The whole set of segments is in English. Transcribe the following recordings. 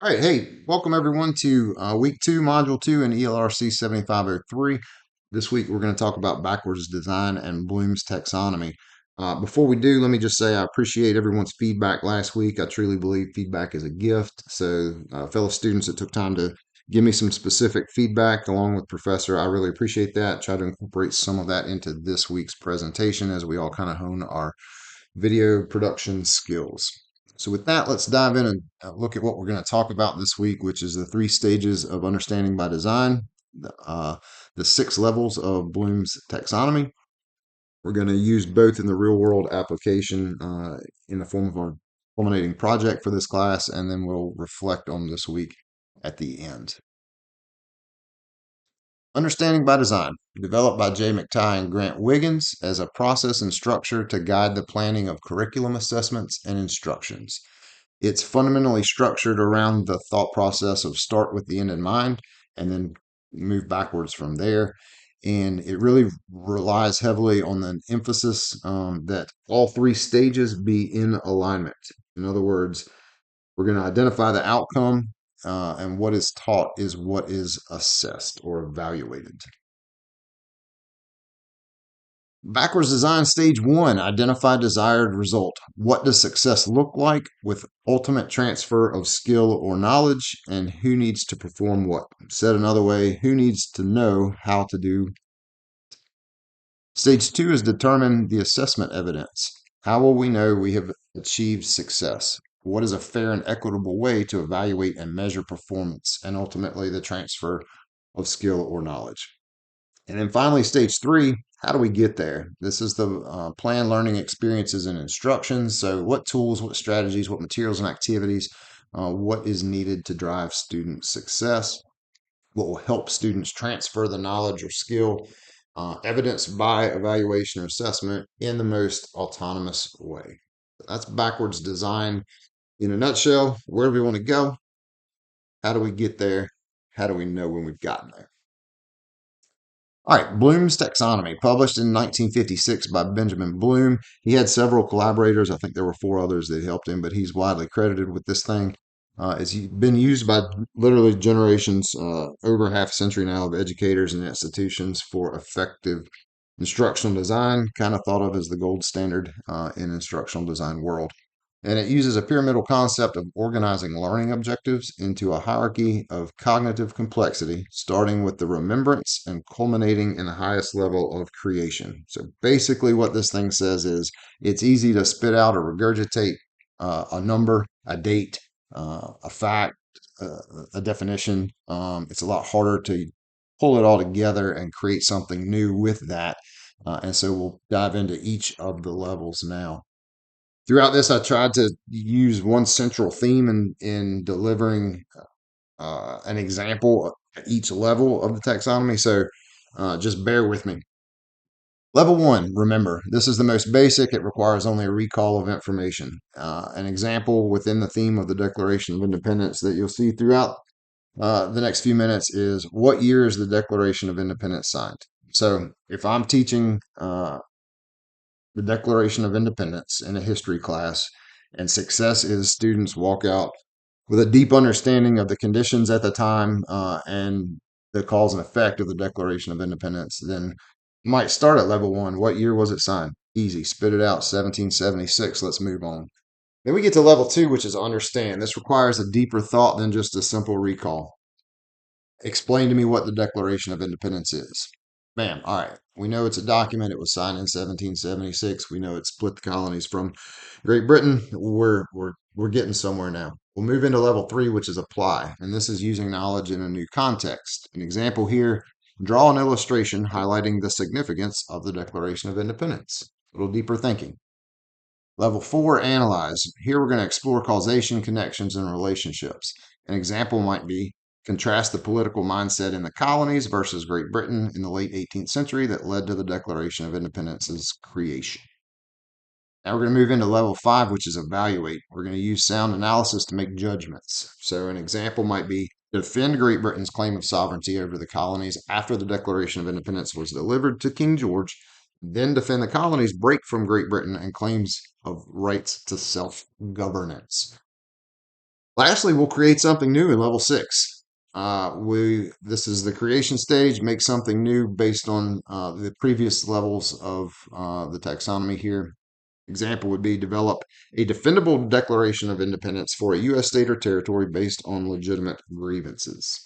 All right, hey, welcome everyone to week two, module two in ELRC 7503. This week we're going to talk about backwards design and Bloom's taxonomy. Before we do, let me just say I appreciate everyone's feedback last week. I truly believe feedback is a gift. So, fellow students that took time to give me some specific feedback along with Professor, I really appreciate that. Try to incorporate some of that into this week's presentation as we all kind of hone our video production skills. So with that, let's dive in and look at what we're going to talk about this week, which is the three stages of understanding by design, uh, the six levels of Bloom's taxonomy. We're going to use both in the real world application in the form of our culminating project for this class, and then we'll reflect on this week at the end. Understanding by Design, developed by Jay McTighe and Grant Wiggins as a process and structure to guide the planning of curriculum assessments and instructions. It's fundamentally structured around the thought process of start with the end in mind and then move backwards from there. And it really relies heavily on an emphasis that all three stages be in alignment. In other words, we're going to identify the outcome, and what is taught is what is assessed or evaluated. Backwards design stage one, identify desired result. What does success look like with ultimate transfer of skill or knowledge, and who needs to perform what? Said another way, who needs to know how to do? Stage two is determine the assessment evidence. How will we know we have achieved success? What is a fair and equitable way to evaluate and measure performance and ultimately the transfer of skill or knowledge? And then finally, stage three, how do we get there? This is the plan, learning experiences, and instructions. So, what tools, what strategies, what materials and activities, what is needed to drive student success? What will help students transfer the knowledge or skill evidenced by evaluation or assessment in the most autonomous way? That's backwards design in a nutshell. Where do we want to go? How do we get there? How do we know when we've gotten there? All right, Bloom's Taxonomy, published in 1956 by Benjamin Bloom. He had several collaborators. I think there were four others that helped him, but he's widely credited with this thing. It's been used by literally generations, over half a century now, of educators and institutions for effective instructional design, kind of thought of as the gold standard in instructional design world. And it uses a pyramidal concept of organizing learning objectives into a hierarchy of cognitive complexity, starting with the remembrance and culminating in the highest level of creation. So basically, what this thing says is it's easy to spit out or regurgitate a number, a date, a fact, a definition. It's a lot harder to pull it all together and create something new with that. And so we'll dive into each of the levels now. Throughout this, I tried to use one central theme in delivering an example at each level of the taxonomy. So just bear with me. Level one, remember, this is the most basic. It requires only a recall of information. An example within the theme of the Declaration of Independence that you'll see throughout the next few minutes is what year is the Declaration of Independence signed? So if I'm teaching the Declaration of Independence in a history class, and success is students walk out with a deep understanding of the conditions at the time and the cause and effect of the Declaration of Independence, then might start at level one. What year was it signed? Easy, spit it out, 1776. Let's move on. Then we get to level two, which is understand. This requires a deeper thought than just a simple recall. Explain to me what the Declaration of Independence is. Bam. All right. We know it's a document. It was signed in 1776. We know it split the colonies from Great Britain. We're getting somewhere now. We'll move into level three, which is apply. And this is using knowledge in a new context. An example here, draw an illustration highlighting the significance of the Declaration of Independence. A little deeper thinking. Level four, analyze. Here we're going to explore causation, connections, and relationships. An example might be contrast the political mindset in the colonies versus Great Britain in the late 18th century that led to the Declaration of Independence's creation. Now we're going to move into level five, which is evaluate. We're going to use sound analysis to make judgments. So an example might be defend Great Britain's claim of sovereignty over the colonies after the Declaration of Independence was delivered to King George, then defend the colonies' break from Great Britain and claims of rights to self governance. Lastly, we'll create something new in level 6. This is the creation stage. Make something new based on the previous levels of the taxonomy here. Example would be develop a defendable declaration of independence for a U.S. state or territory based on legitimate grievances.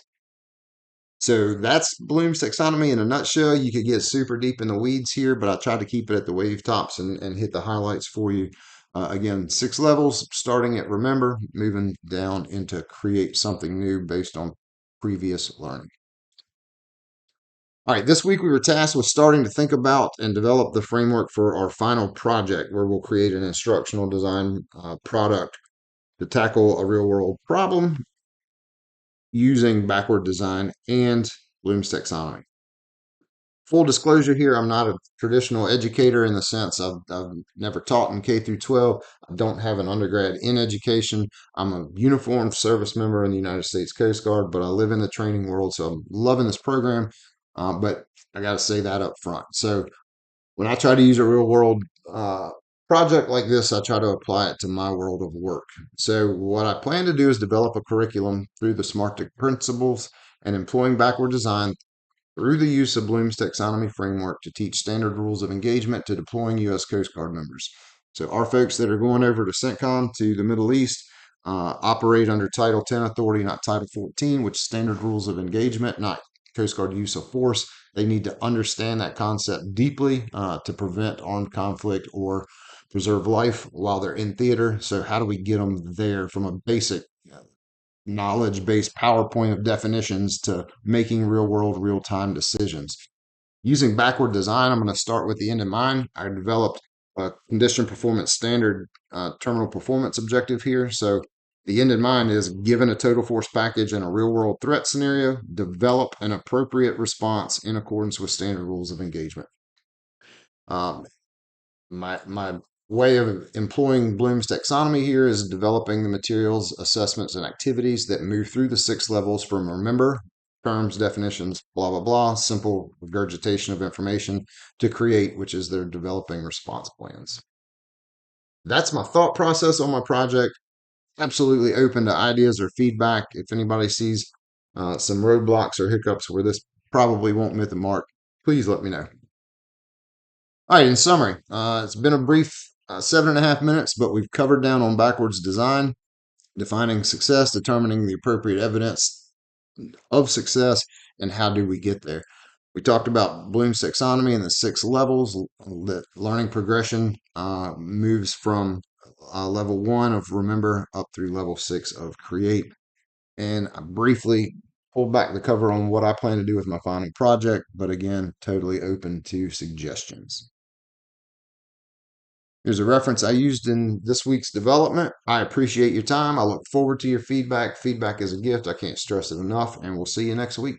So that's Bloom's taxonomy in a nutshell. You could get super deep in the weeds here, but I tried to keep it at the wave tops and hit the highlights for you. Again, 6 levels, starting at remember, moving down into create something new based on previous learning. All right, this week we were tasked with starting to think about and develop the framework for our final project, where we'll create an instructional design product to tackle a real world problem using backward design and Bloom's taxonomy. Full disclosure here, I'm not a traditional educator in the sense I've never taught in K through 12. I don't have an undergrad in education. I'm a uniformed service member in the United States Coast Guard, but I live in the training world, so I'm loving this program. But I got to say that up front. So when I try to use a real world project like this, I try to apply it to my world of work. So what I plan to do is develop a curriculum through the SMART principles and employing backward design through the use of Bloom's taxonomy framework to teach standard rules of engagement to deploying U.S. Coast Guard members. So our folks that are going over to CENTCOM to the Middle East operate under Title 10 authority, not Title 14, which is standard rules of engagement, not Coast Guard use of force. They need to understand that concept deeply to prevent armed conflict or preserve life while they're in theater. So how do we get them there from a basic knowledge based PowerPoint of definitions to making real world, real time decisions? Using backward design, I'm going to start with the end in mind. I developed a condition performance standard terminal performance objective here. So the end in mind is given a total force package in a real world threat scenario, develop an appropriate response in accordance with standard rules of engagement. Um, my way of employing Bloom's taxonomy here is developing the materials, assessments, and activities that move through the 6 levels from remember, terms, definitions, blah, blah, blah, simple regurgitation of information, to create, which is their developing response plans. That's my thought process on my project. Absolutely open to ideas or feedback. If anybody sees some roadblocks or hiccups where this probably won't meet the mark, please let me know. All right, in summary, it's been a brief 7.5 minutes, but we've covered down on backwards design, defining success, determining the appropriate evidence of success, and how do we get there. We talked about Bloom's taxonomy and the 6 levels. That learning progression moves from level 1 of remember up through level 6 of create. And I briefly pulled back the cover on what I plan to do with my final project, but again, totally open to suggestions. Here's a reference I used in this week's development. I appreciate your time. I look forward to your feedback. Feedback is a gift. I can't stress it enough, and we'll see you next week.